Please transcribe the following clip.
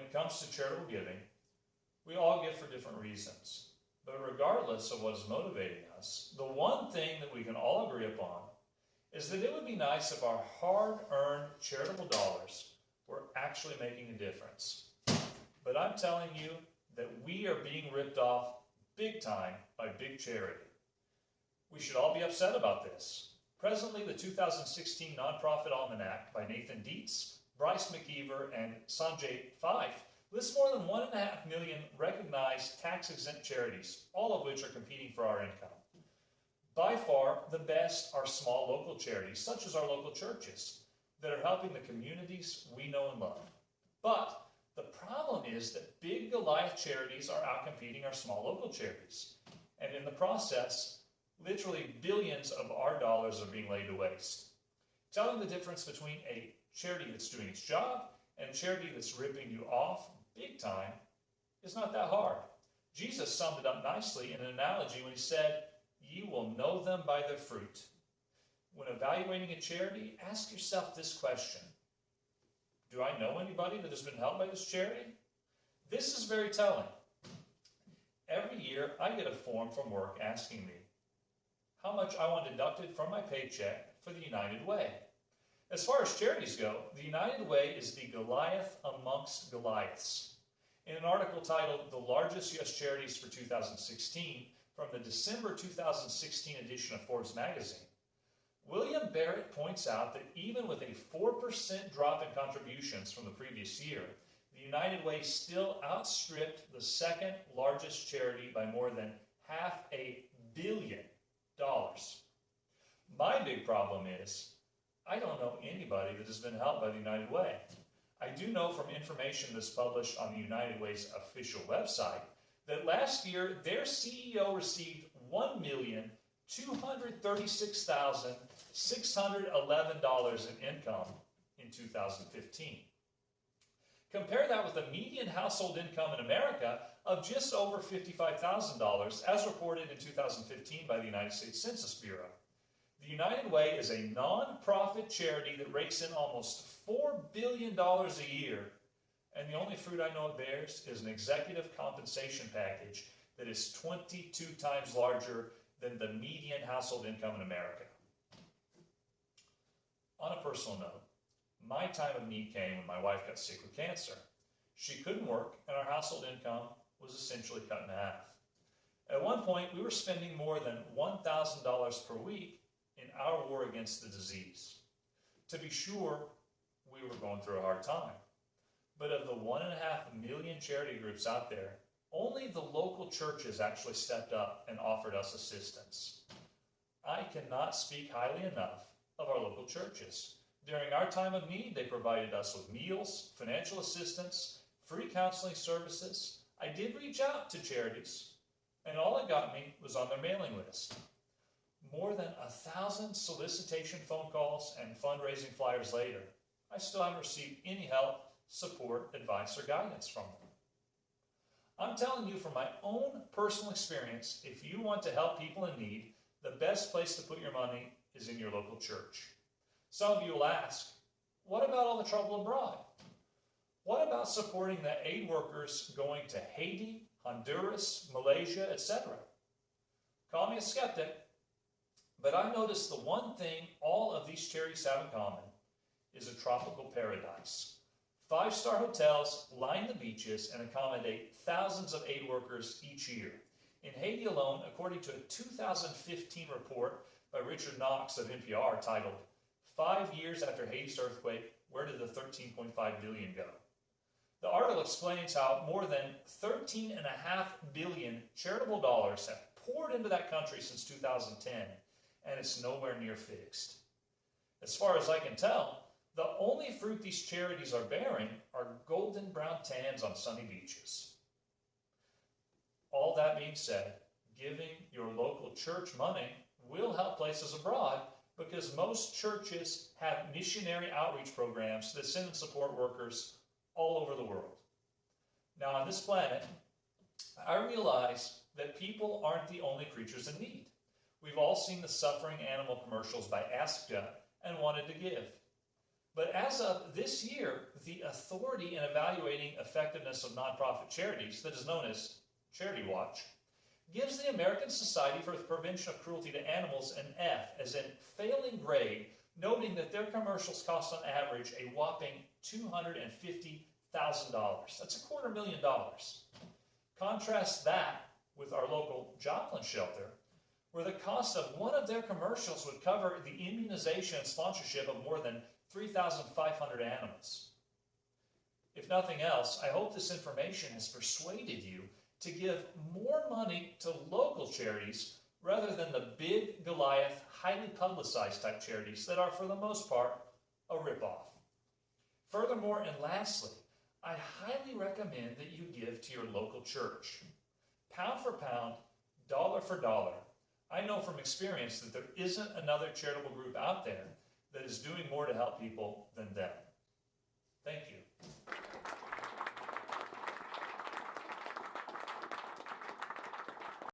it comes to charitable giving, we all give for different reasons. But regardless of what is motivating us, the one thing that we can all agree upon is that it would be nice if our hard-earned charitable dollars were actually making a difference. But I'm telling you that we are being ripped off big time by big charity. We should all be upset about this. Presently, the 2016 Nonprofit Almanac by Nathan Dietz, Bryce McKeever, and Sanjay Fife lists more than 1.5 million recognized tax-exempt charities, all of which are competing for our income. By far, the best are small local charities, such as our local churches, that are helping the communities we know and love. But the problem is that big Goliath charities are outcompeting our small local charities. And in the process, literally billions of our dollars are being laid to waste. Telling the difference between a charity that's doing its job and a charity that's ripping you off big time is not that hard. Jesus summed it up nicely in an analogy when he said, "Ye will know them by their fruit." When evaluating a charity, ask yourself this question: do I know anybody that has been helped by this charity? This is very telling. Every year, I get a form from work asking me how much I want deducted from my paycheck for the United Way. As far as charities go, the United Way is the Goliath amongst Goliaths. In an article titled "The Largest U.S. Charities for 2016" from the December 2016 edition of Forbes magazine, William Barrett points out that even with a 4% drop in contributions from the previous year, the United Way still outstripped the second largest charity by more than $500 million. My big problem is I don't know anybody that has been helped by the United Way. I do know from information that's published on the United Way's official website that last year their CEO received $1,236,611 in income in 2015. Compare that with the median household income in America of just over $55,000 as reported in 2015 by the United States Census Bureau. The United Way is a non-profit charity that rakes in almost $4 billion a year, and the only fruit I know it bears is an executive compensation package that is 22 times larger than the median household income in America. On a personal note, my time of need came when my wife got sick with cancer. She couldn't work, and our household income was essentially cut in half. At one point, we were spending more than $1,000 per week in our war against the disease. To be sure, we were going through a hard time. But of the 1.5 million charity groups out there, only the local churches actually stepped up and offered us assistance. I cannot speak highly enough of our local churches. During our time of need, they provided us with meals, financial assistance, free counseling services. I did reach out to charities, and all it got me was on their mailing list. More than 1,000 solicitation phone calls and fundraising flyers later, I still haven't received any help, support, advice, or guidance from them. I'm telling you from my own personal experience, if you want to help people in need, the best place to put your money is in your local church. Some of you will ask, what about all the trouble abroad? What about supporting the aid workers going to Haiti, Honduras, Malaysia, etc.? Call me a skeptic, but I noticed the one thing all of these charities have in common is a tropical paradise. 5-star hotels line the beaches and accommodate thousands of aid workers each year. In Haiti alone, according to a 2015 report by Richard Knox of NPR titled, 5 years after Haiti's earthquake, where did the $13.5 billion go? The article explains how more than $13.5 billion charitable dollars have poured into that country since 2010, and it's nowhere near fixed. As far as I can tell, the only fruit these charities are bearing are golden brown tans on sunny beaches. All that being said, giving your local church money will help places abroad because most churches have missionary outreach programs that send and support workers all over the world. Now, on this planet, I realize that people aren't the only creatures in need. We've all seen the suffering animal commercials by AskJa and wanted to give. But as of this year, the authority in evaluating effectiveness of nonprofit charities, that is known as Charity Watch, gives the American Society for the Prevention of Cruelty to Animals an F, as in failing grade, noting that their commercials cost on average a whopping $250,000. That's $250,000. Contrast that with our local Joplin shelter, where the cost of one of their commercials would cover the immunization and sponsorship of more than 3,500 animals. If nothing else, I hope this information has persuaded you to give more money to local charities rather than the big Goliath, highly publicized type charities that are, for the most part, a ripoff. Furthermore, and lastly, I highly recommend that you give to your local church. Pound for pound, dollar for dollar, I know from experience that there isn't another charitable group out there that is doing more to help people than them. Thank you.